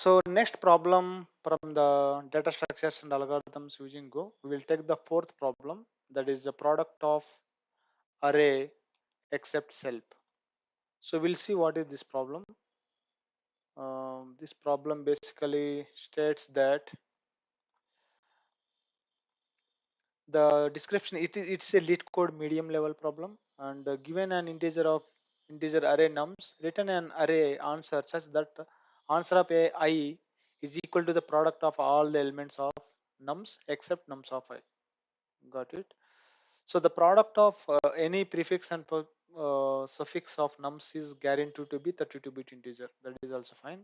So next problem from the data structures and algorithms using Go, we will take the fourth problem, that is the product of array except self. So we'll see what is this problem. This problem basically states that the description, it's a leet code medium level problem, and given an integer array nums, return an array answer such that answer of I is equal to the product of all the elements of nums except nums of I. Got it? So the product of any prefix and suffix of nums is guaranteed to be 32-bit integer. That is also fine.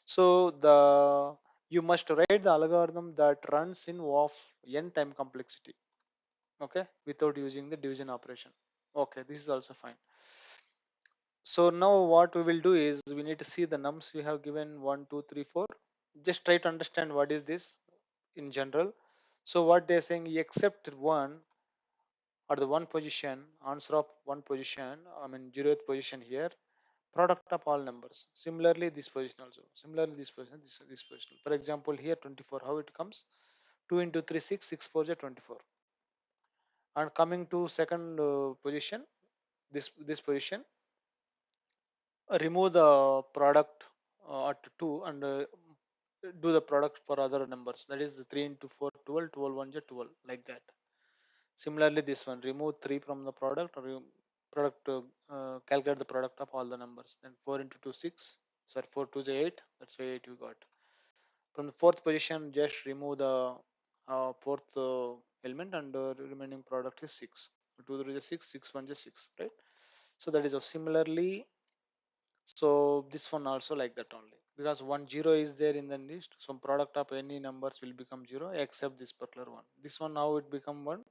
So the you must write the algorithm that runs in of n time complexity, okay, without using the division operation. Okay, this is also fine. So now what we will do is we need to see the nums we have given 1 2 3 4. Just try to understand what is this in general. So what they're saying, except one or the one position, answer of one position, I mean 0th position here, product of all numbers. Similarly this position also, similarly this position, this position. For example here 24, how it comes, 2 into 3 6, 6 4 is 24. And coming to second position, this position, remove the product at 2 and do the product for other numbers, that is the 3 into 4 12, 12 1 is 12, like that. Similarly this one, remove 3 from the product, or calculate the product of all the numbers, then 4 into 2 6, sorry 4 2 is 8, that's why 8 you got. From the fourth position just remove the fourth element, and remaining product is 6. 2 3 is 6, 6 1 is 6, right? So that is similarly. So this one also like that only, because 1 0 is there in the list, so product of any numbers will become 0 except this particular one. This one now it become 1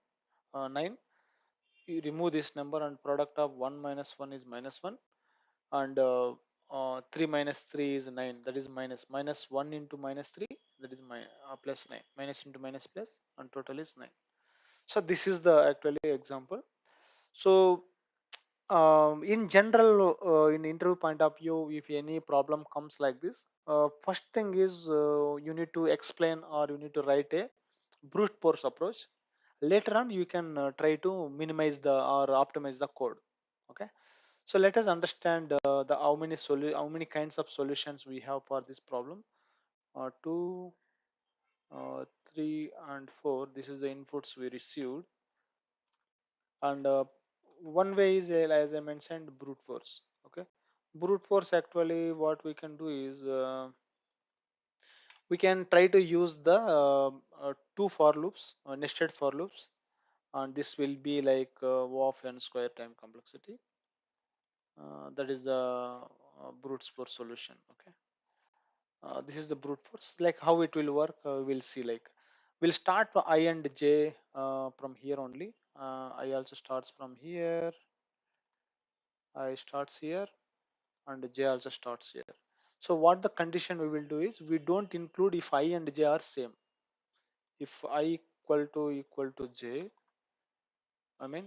9. You remove this number and product of 1 minus 1 is minus 1, and 3 minus 3 is 9, that is minus 1 into minus 3, that is plus 9, minus into minus plus, and total is 9. So this is the actually example. So in general, in interview point of view, if any problem comes like this, first thing is you need to explain or you need to write a brute force approach. Later on you can try to minimize the or optimize the code. Okay, so let us understand the how many kinds of solutions we have for this problem. 2 3 and 4, this is the inputs we received, and one way is as I mentioned, brute force. Okay, brute force, actually what we can do is we can try to use the two for loops, nested for loops, and this will be like O of n square time complexity. That is the brute force solution. Okay, this is the brute force, like how it will work, we'll see. Like we'll start I and j from here only. I also starts from here, I starts here, and j also starts here. So what the condition we will do is we don't include if I and j are same. If I equal to j, I mean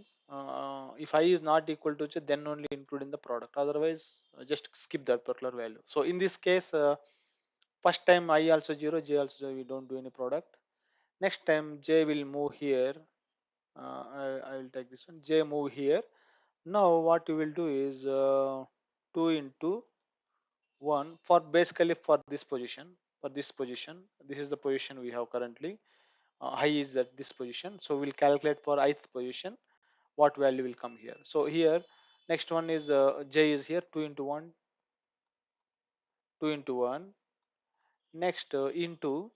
if I is not equal to j, then only include in the product, otherwise just skip that particular value. So in this case, first time I also 0, j also 0, we don't do any product. Next time j will move here, I will take this one, j move here. Now what we will do is 2 into 1 for basically for this position. For this position, this is the position we have currently. I is at this position, so we'll calculate for ith position what value will come here. So here next one is j is here, 2 into 1, 2 into 1. Next into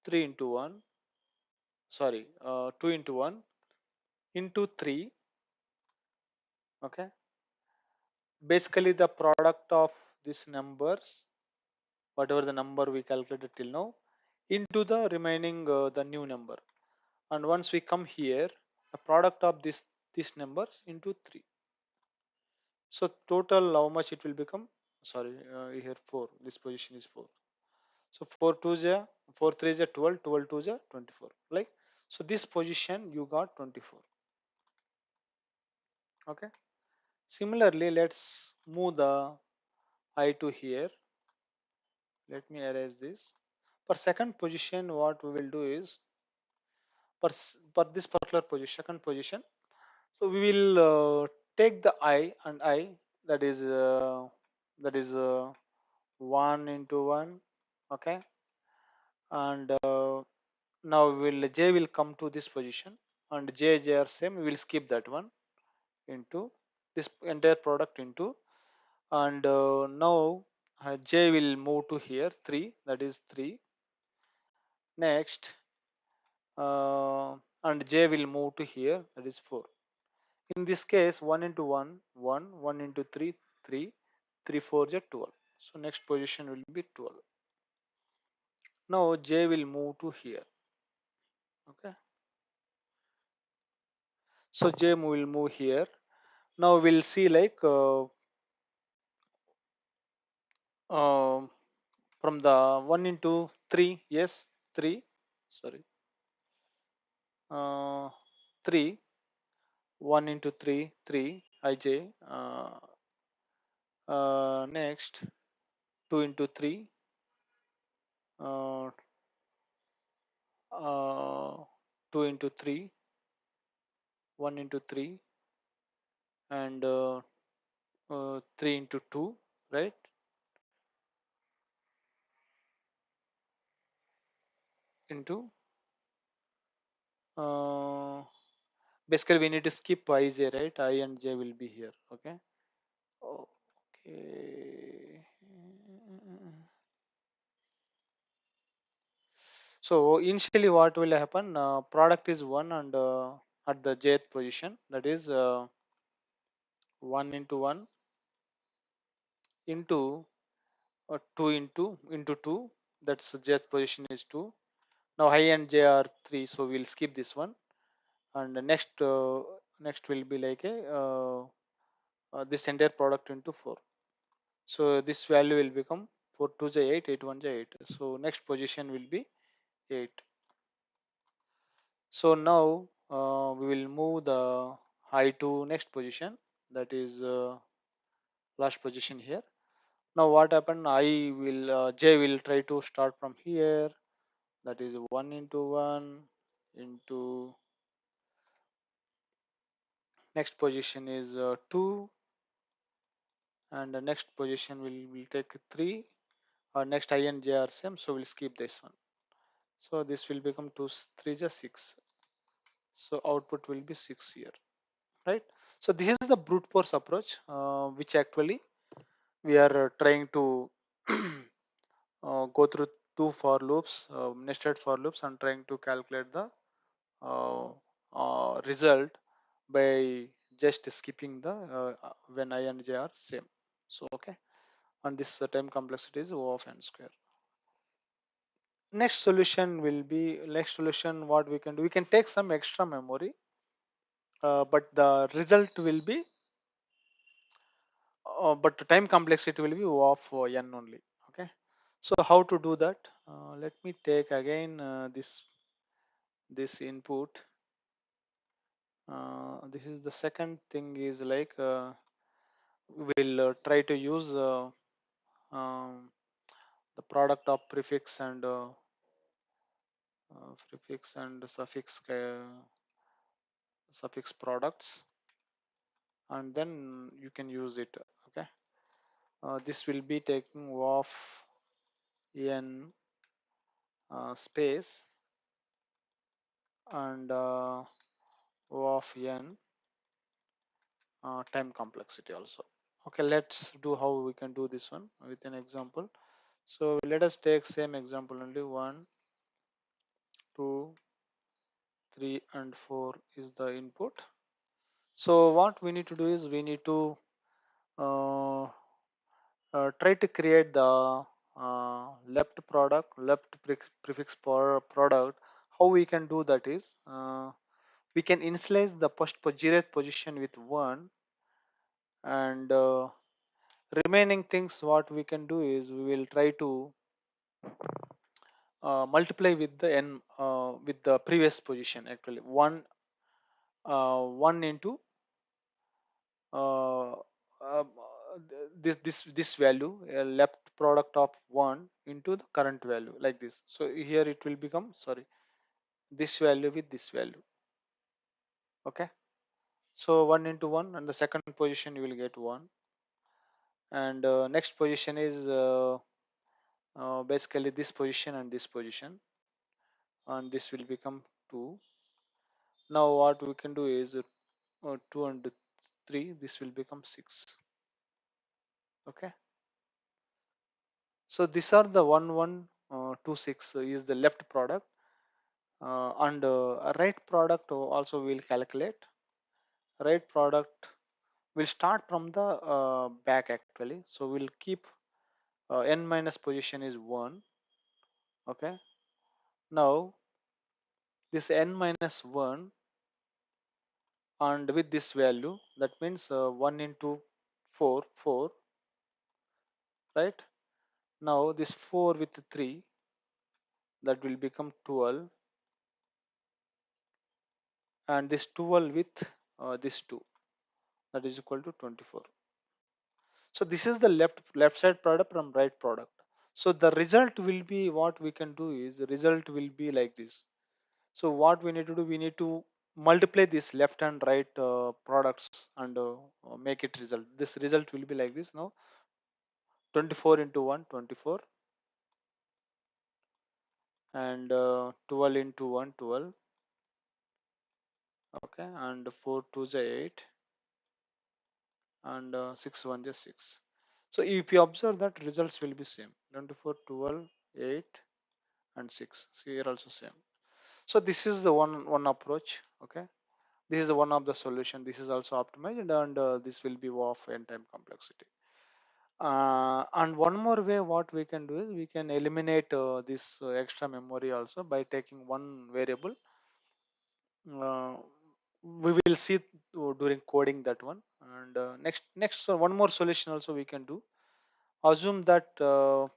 3 into 1, sorry 2 into 1 into 3. Okay, basically the product of these numbers, whatever the number we calculated till now, into the remaining the new number. And once we come here, the product of these numbers into 3. So total how much it will become, sorry here 4, this position is 4. So 4 2 is 4 3 is 12, 12 2 is 24, like. So this position you got 24. Okay, similarly let's move the I to here. Let me erase this. For second position, what we will do is for this particular position, second position. So we will take the I and I, that is that is one into one, okay, and now will J will come to this position, and J are same. We will skip that one into this entire product into, and now J will move to here 3, that is 3. Next, and J will move to here, that is 4. In this case, 1 into 1, 1, 1 into 3, 3, 3 4 is 12. So next position will be 12. Now J will move to here. Okay. So J will move here. Now we'll see like um from the 1 into 3, yes, 3, sorry, uh, 3, 1 into 3, 3, IJ. Next, 2 into 3, uh, 2 into 3, 1 into 3, and 3 into 2, right? Into uh, basically we need to skip IJ, right? I and J will be here. Okay. Okay. So initially, what will happen? Product is one, and at the jth position, that is one into one into two into two. That's jth position is two. Now I and J are three, so we'll skip this one. And the next will be like a this entire product into four. So this value will become 4 2 is 8, 8 1 is 8. So next position will be 8. So now we will move the I to next position, that is last position here. Now what happened? I will J will try to start from here, that is 1 into 1 into next position is 2, and the next position will take 3. Next I and J are same, so we'll skip this one. So this will become 2 3 is 6. So output will be 6 here, right? So this is the brute force approach, which actually we are trying to go through two for loops, nested for loops, and trying to calculate the uh, result by just skipping the when I and J are same. So okay, and this time complexity is O of n square. Next solution will be, next solution what we can do, we can take some extra memory, but the result will be but the time complexity will be O of n only. Okay, so how to do that? Let me take again this input. This is the second thing is like we'll try to use um, the product of prefix and suffix products, and then you can use it. Okay, this will be taking of n space and of n time complexity also. Okay, let's do how we can do this one with an example. So let us take same example only. 1 2 3 and 4 is the input. So what we need to do is we need to uh, try to create the left prefix product. How we can do that is we can initialize the first 0th position with 1, and remaining things what we can do is we will try to multiply with the n with the previous position, actually 1 into uh, this value, left product of 1 into the current value, like this. So here it will become, sorry, this value with this value. Okay, so 1 into 1, and the second position you will get 1, and next position is basically this position and this position, and this will become 2. Now what we can do is 2 and 3, this will become 6. Okay, so these are the 1 1 2 6 is the left product, and a right product also will calculate. Right product will start from the back actually, so we'll keep n minus position is 1. Okay, now this n minus 1, and with this value, that means 1 into 4 4, right? Now this 4 with 3, that will become 12, and this 12 with this 2, that is equal to 24. So this is the left side product from right product. So the result will be, what we can do is, the result will be like this. So what we need to do, we need to multiply this left and right products, and make it result. This result will be like this now: 24 into 1 24, and 12 into 1 12. Okay, and 4 2 is 8, and 6 1 is 6. So if you observe, that results will be same: 24 12 8 and 6. So here also same. So this is the one approach. Okay, this is the one of the solution. This is also optimized, and this will be of n time complexity. And one more way what we can do is, we can eliminate this extra memory also by taking one variable. uh, we will see during coding that one. And next one more solution also we can do. Assume that um,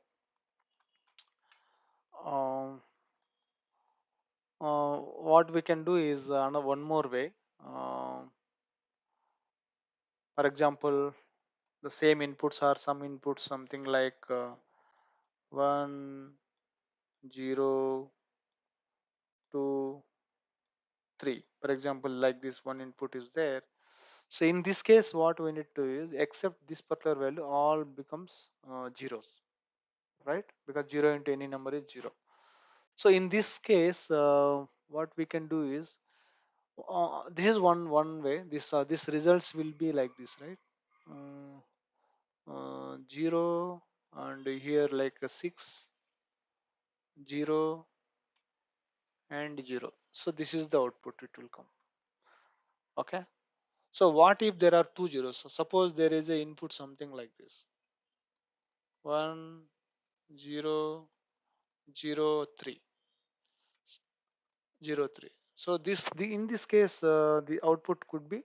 what we can do is one more way. Um for example, the same inputs are some inputs, something like 1 0 2 3, for example, like this one input is there. So in this case, what we need to is, except this particular value, all becomes zeros, right? Because 0 into any number is 0. So in this case, what we can do is, this is one way. This results will be like this, right? 0, and here like a 6 0 and 0. So this is the output it will come. Okay, so what if there are two zeros? So suppose there is a input something like this: 1 0 0 3 0 3. So in this case, the output could be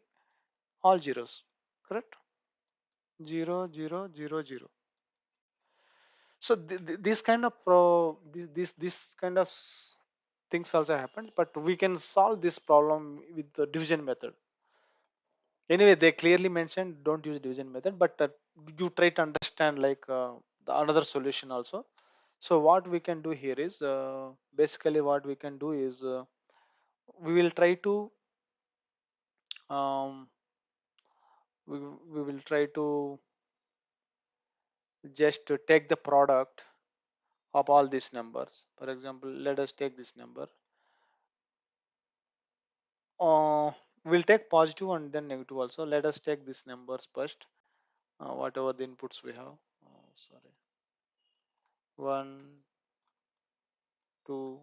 all zeros, correct? 0 0 0 0. So this kind of this kind of things also happen, but we can solve this problem with the division method. Anyway, they clearly mentioned don't use division method, but you try to understand like the another solution also. So what we can do here is, basically what we can do is, we will try to um, we will try to just to take the product of all these numbers. For example, let us take this number. uh, we'll take positive and then negative also. Let us take these numbers first, whatever the inputs we have. Sorry, 1 2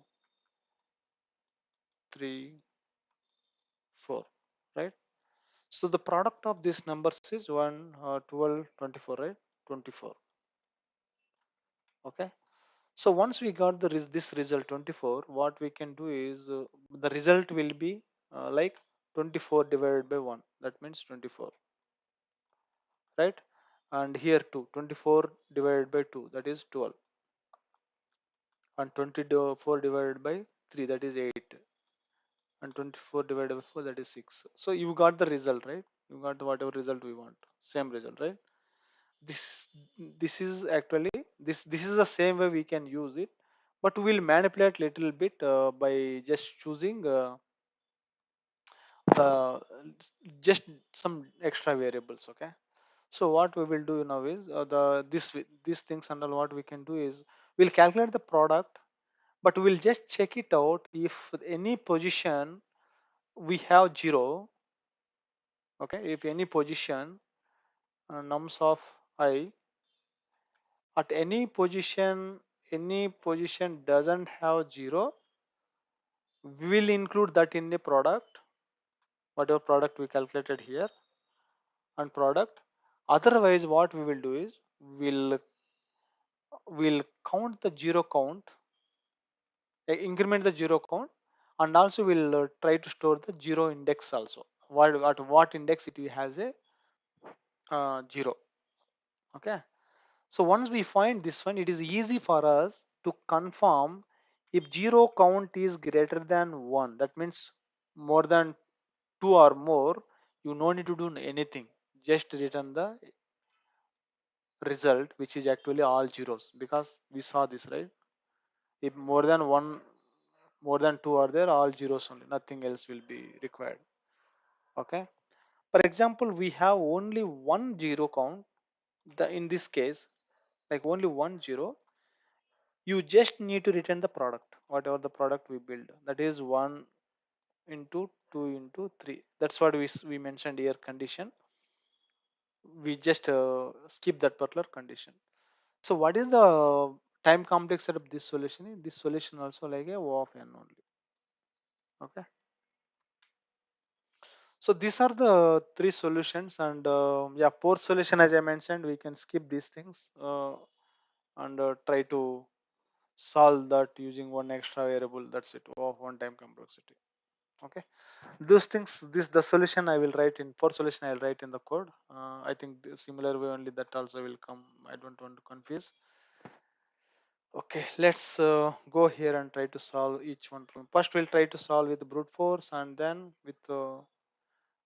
3 4, right? So the product of these numbers is 1 12 24, right? 24. Okay, so once we got this result 24, what we can do is, the result will be like 24 divided by 1, that means 24, right? And here too, 24 divided by 2, that is 12, and 24 divided by 3, that is 8, and 24 divided by 4, that is 6. So you got the result, right? You got whatever result we want, same result, right? this this is actually this is the same way we can use it, but we'll manipulate little bit by just choosing the just some extra variables. Okay, so what we will do now is these things, and all what we can do is we'll calculate the product, but we'll just check it out if any position we have 0. Okay, if any position nums of I at any position doesn't have 0, we will include that in the product, whatever product we calculated here, and product. Otherwise what we will do is we'll we'll count the 0 count, increment the 0 count, and also we'll try to store the 0 index also, at what index it has a 0. Okay, so once we find this one, it is easy for us to confirm if 0 count is greater than 1, that means more than 2 or more, you no need to do anything, just return the result, which is actually all zeros, because we saw this, right? If more than 1, more than 2 are there, all zeros only, nothing else will be required. Okay, for example, we have only one 0 count, in this case, like only one 0, you just need to return the product, whatever the product we build, that is 1 into 2 into 3. That's what we mentioned here condition. We just skip that particular condition. So what is the time complexity of this solution? This solution also like a O of n only. Okay, so these are the three solutions, and yeah, fourth solution, as I mentioned, we can skip these things and try to solve that using one extra variable, that's it, O of one time complexity. Okay, those things, this the solution I will write in, for solution I will write in the code. I think the similar way only that also will come, I don't want to confuse. Okay, let's go here and try to solve each one problem. First we'll try to solve with brute force, and then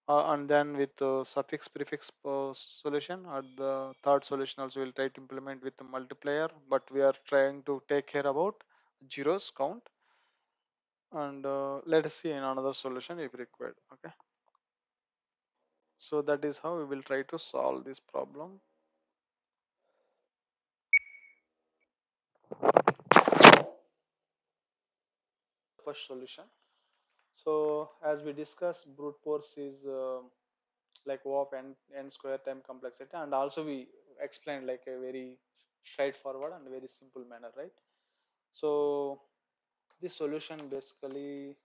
with suffix prefix solution. Or the third solution also we'll try to implement with the multiplier, but we are trying to take care about zeros count. And let us see in another solution if required. Okay, so that is how we will try to solve this problem. First solution. So as we discussed, brute force is like O of n square time complexity, and also we explained like a very straightforward and very simple manner, right? So this solution basically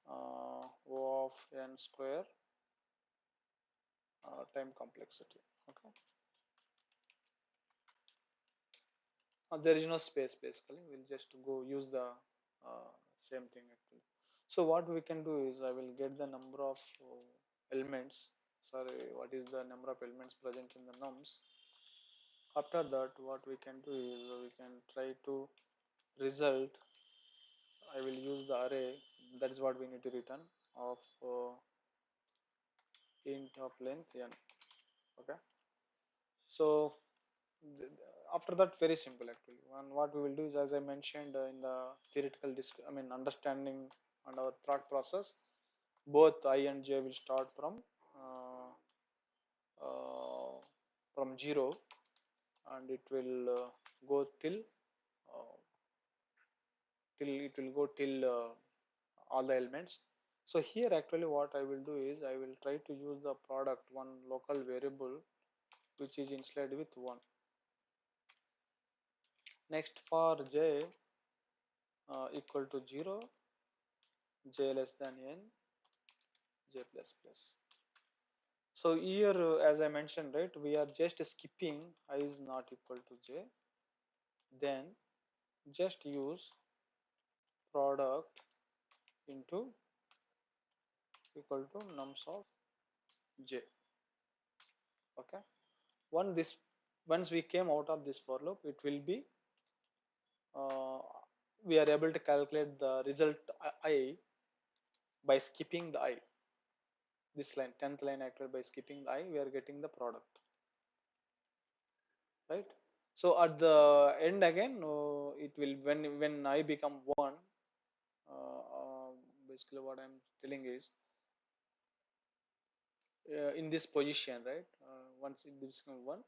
O of n square time complexity. Okay, there is no space, basically we'll just go use the same thing actually. So what we can do is I will get the number of elements, sorry, what is the number of elements present in the nums. After that what we can do is we can try to result, I will use the array, that is what we need to return, of int of length n. Okay, so after that, very simple actually, and what we will do is, as I mentioned in the theoretical understanding and our thought process, both I and j will start uh, uh, from 0, and it will go uh, till it will go till all the elements. So here actually what I will do is I will try to use the product, one local variable which is initialized with 1. Next, for j equal to 0, j less than n, j plus plus. So here, as I mentioned, right, we are just skipping I is not equal to j, then just use product into equal to nums of j. Okay, One this once we came out of this for loop, it will be uh, we are able to calculate the result I by skipping the I. This line, 10th line actually, by skipping the I, we are getting the product. right? So at the end again, it will, when I become 1, basically what I'm telling is, in this position, right, once it becomes 1,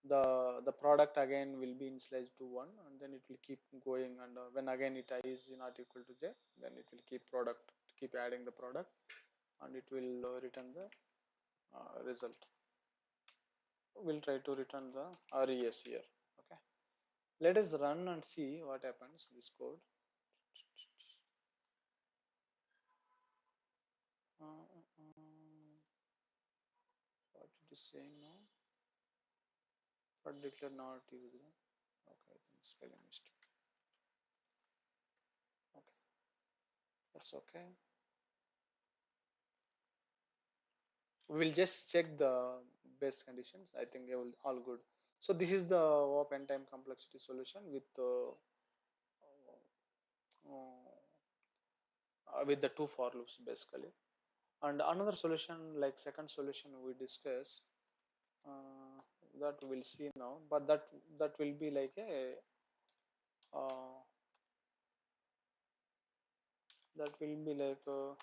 the product again will be initialized to 1, and then it will keep going, and when again it I is not equal to j, then it will keep product, keep adding the product, and it will return the result. We'll try to return the res here. Okay, let us run and see what happens this code. What it is saying now, but declare not used. Okay, I think spelling mistake. Okay, that's okay. We'll just check the base conditions. I think they will all good. So this is the warp n time complexity solution with the two for loops basically. And another solution, like second solution we discussed, uh, that we'll see now, but that will be like a uh, that will be like O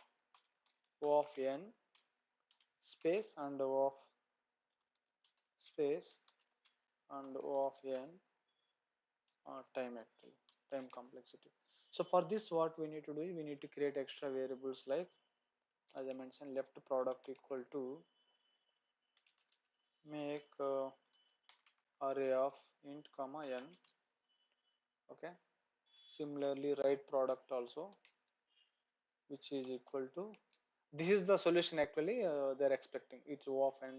of n space and O of space and O of n time, actually time complexity. So for this what we need to do is we need to create extra variables, like as I mentioned, left product equal to make array of int comma n. Okay, similarly right product also, which is equal to, this is the solution actually they're expecting, it's O of n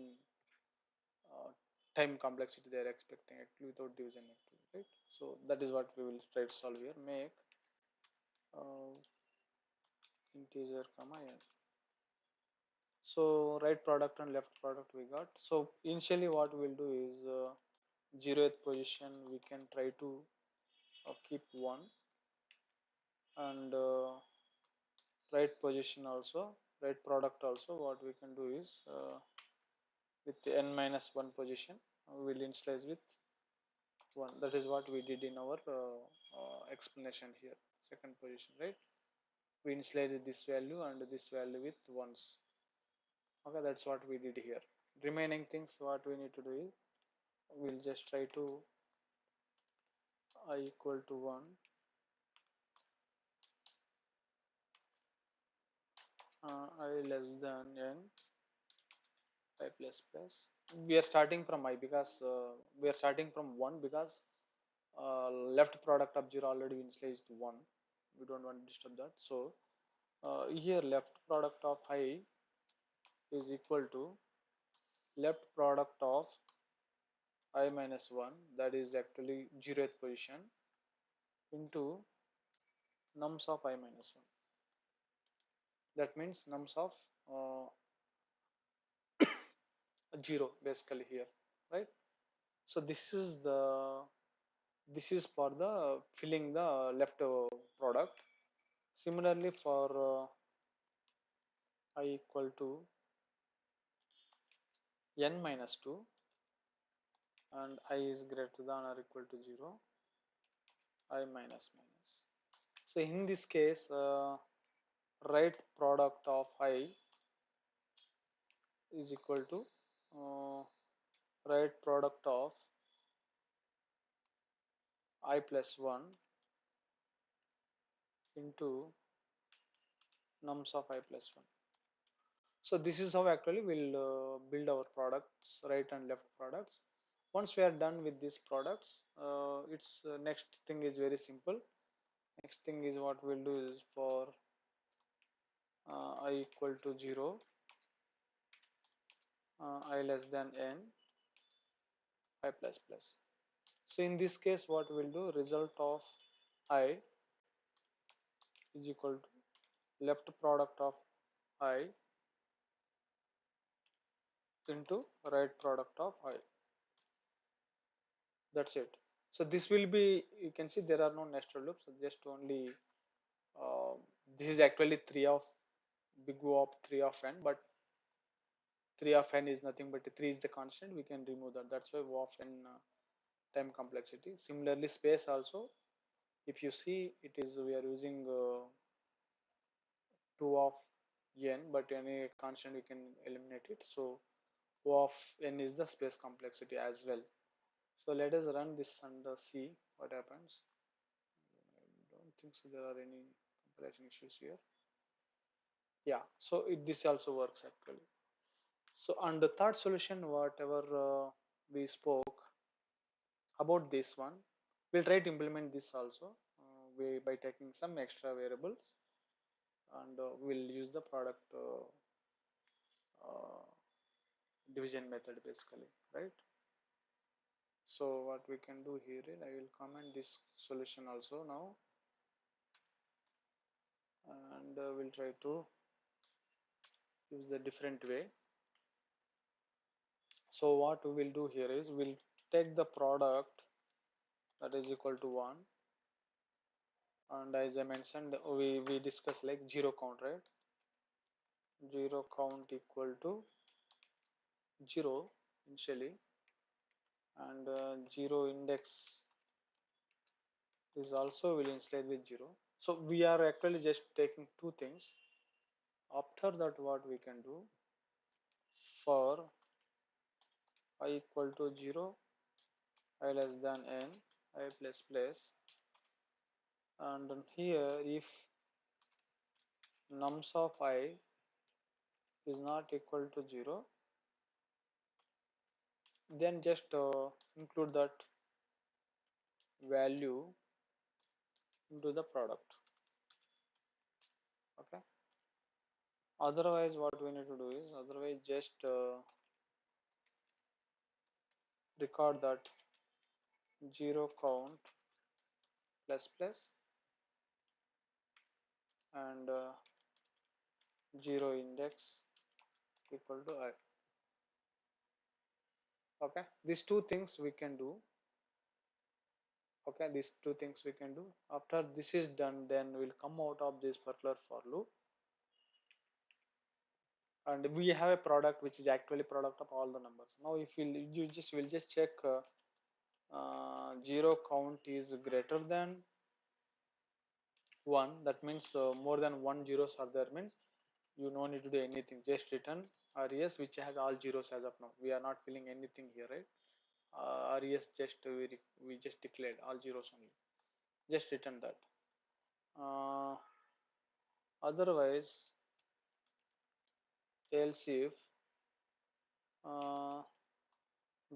uh, time complexity they're expecting actually without division actually, right? So that is what we will try to solve here. Make uh, integer comma n. So right product and left product we got. So initially what we'll do is 0th position we can try to keep 1, and right position also, right product also, what we can do is with the n minus 1 position we will initialize with 1. That is what we did in our explanation here. Second position, right, we initialize this value and this value with ones. Okay, that's what we did here. Remaining things what we need to do is we'll just try to I equal to 1, I less than n, I plus plus. We are starting from I because we are starting from 1 because left product of 0 already initialized 1. We don't want to disturb that. So here left product of I is equal to left product of I minus 1, that is actually 0th position, into nums of I minus 1. That means nums of uh, 0 basically here, right? So this is for the filling the left product. Similarly for I equal to n minus 2 and I is greater than or equal to 0, I minus minus. So in this case right product of I is equal to uh, right product of I plus 1 into nums of I plus 1. So this is how actually we'll build our products, right and left products. Once we are done with these products, its next thing is very simple. Next thing is what we'll do is for I equal to 0, I less than n, I plus plus. So in this case what we'll do, result of I is equal to left product of I into right product of I. That's it. So this will be, you can see there are no nested loops, so just only uh, this is actually 3 of big O of 3 of n, but 3 of n is nothing but 3 is the constant, we can remove that. That's why O of n time complexity. Similarly, space also, if you see, it is, we are using 2 of n, but any constant we can eliminate it. So O of n is the space complexity as well. So let us run this and see what happens. I don't think so there are any comparison issues here. Yeah, so this also works actually. So on the third solution, whatever we spoke about this one, we'll try to implement this also by taking some extra variables, and we'll use the product uh, division method basically, right? So what we can do here is I will comment this solution also now, and we'll try to use the different way. So what we will do here is we'll take the product that is equal to 1, and as I mentioned, we discussed like zero count, right? Zero count equal to 0 initially, and zero index is also will initialize with 0. So we are actually just taking two things. After that, what we can do, for I equal to 0, I less than n, I plus plus, and then here if nums of I is not equal to 0, then just include that value into the product. Okay, otherwise what we need to do is, otherwise just record that 0 count plus plus and 0 index equal to I. Okay, these two things we can do. Okay, these two things we can do. After this is done, then we'll come out of this particular for loop, and we have a product which is actually product of all the numbers. Now if you just will just check 0 count is greater than 1, that means more than one zeros are there, means you no need to do anything, just return res which has all zeros. As of now we are not filling anything here, right? Res just we just declared all zeros only, just return that. Otherwise, else if uh,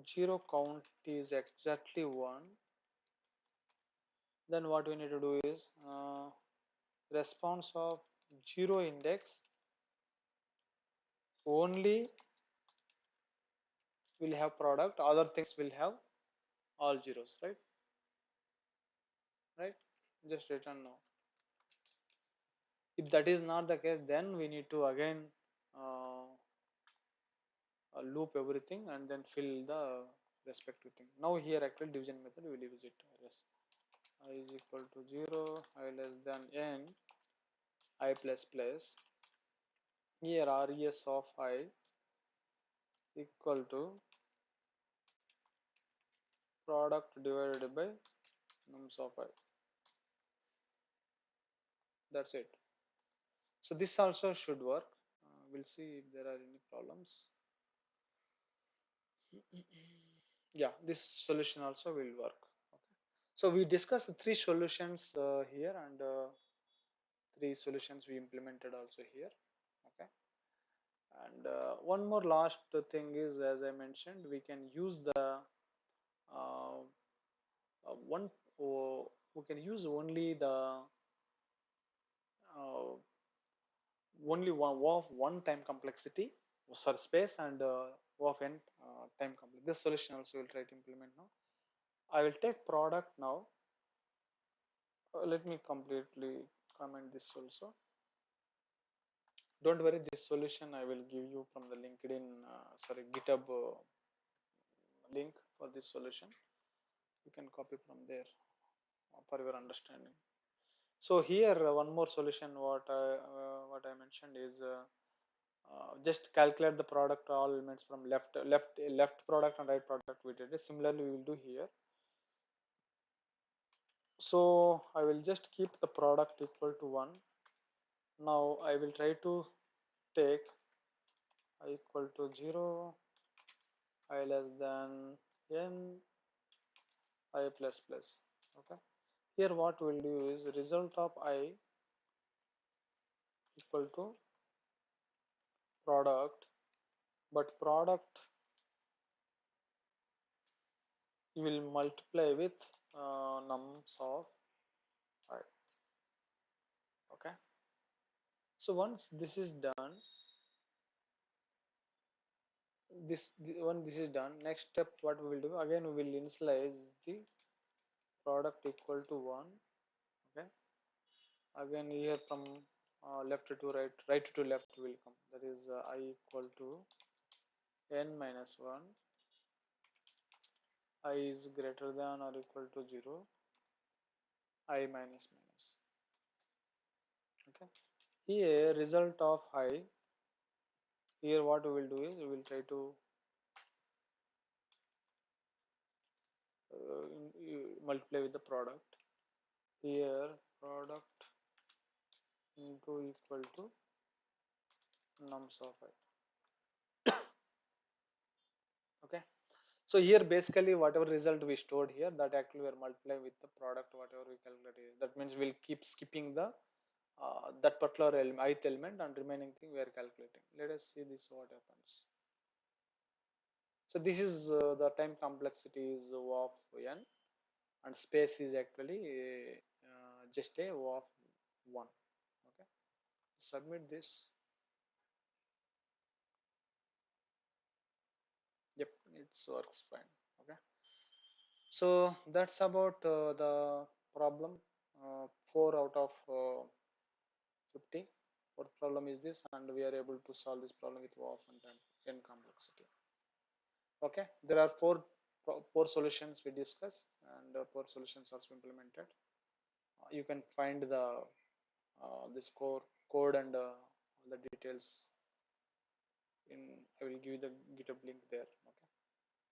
0 count is exactly 1, then what we need to do is response of 0 index only will have product, other things will have all zeros, right? Right, just return now. If that is not the case, then we need to again uh, loop everything and then fill the respective thing. Now here actual division method we will use it. Yes, I is equal to 0, I less than n, I plus plus. Here res of I equal to product divided by nums of I. That's it. So this also should work. We'll see if there are any problems. Yeah, this solution also will work. Okay. So we discussed three solutions here, and three solutions we implemented also here. Okay. And one more last thing is, as I mentioned, we can use the uh, one we can use uh, only one time complexity, sorry, space, and of n time complexity. This solution also will try to implement now. I will take product now. Let me completely comment this also. Don't worry, this solution I will give you from the LinkedIn, sorry, GitHub link for this solution. You can copy from there for your understanding. So here one more solution what I mentioned is just calculate the product all elements from left product and right product we did it. Similarly we will do here. So I will just keep the product equal to 1. Now I will try to take I equal to 0, I less than n, I plus plus. Okay. Here what we'll do is result of I equal to product, but product you will multiply with nums of I. Okay. So once this is done, this is done, next step what we will do, again we will initialize the product equal to 1. Okay. Again here from left to right, right to left will come, that is I equal to n minus 1, I is greater than or equal to 0, I minus minus. Okay. Here result of I, here what we will do is we will try to multiply with the product. Here product into equal to nums of I. Okay. So here basically whatever result we stored here, that actually we are multiplying with the product whatever we calculated. That means we'll keep skipping the that particular ith element and remaining thing we are calculating. Let us see this what happens. So this is the time complexity is O of n, and space is actually just a O of 1. Okay. Submit this. Yep, it works fine. Okay. So that's about the problem. 4 out of 50. Fourth problem is this, and we are able to solve this problem with O of n complexity. Okay, there are four solutions we discussed, and four solutions also implemented. You can find the this core code and all the details in. I will give you the GitHub link there. Okay.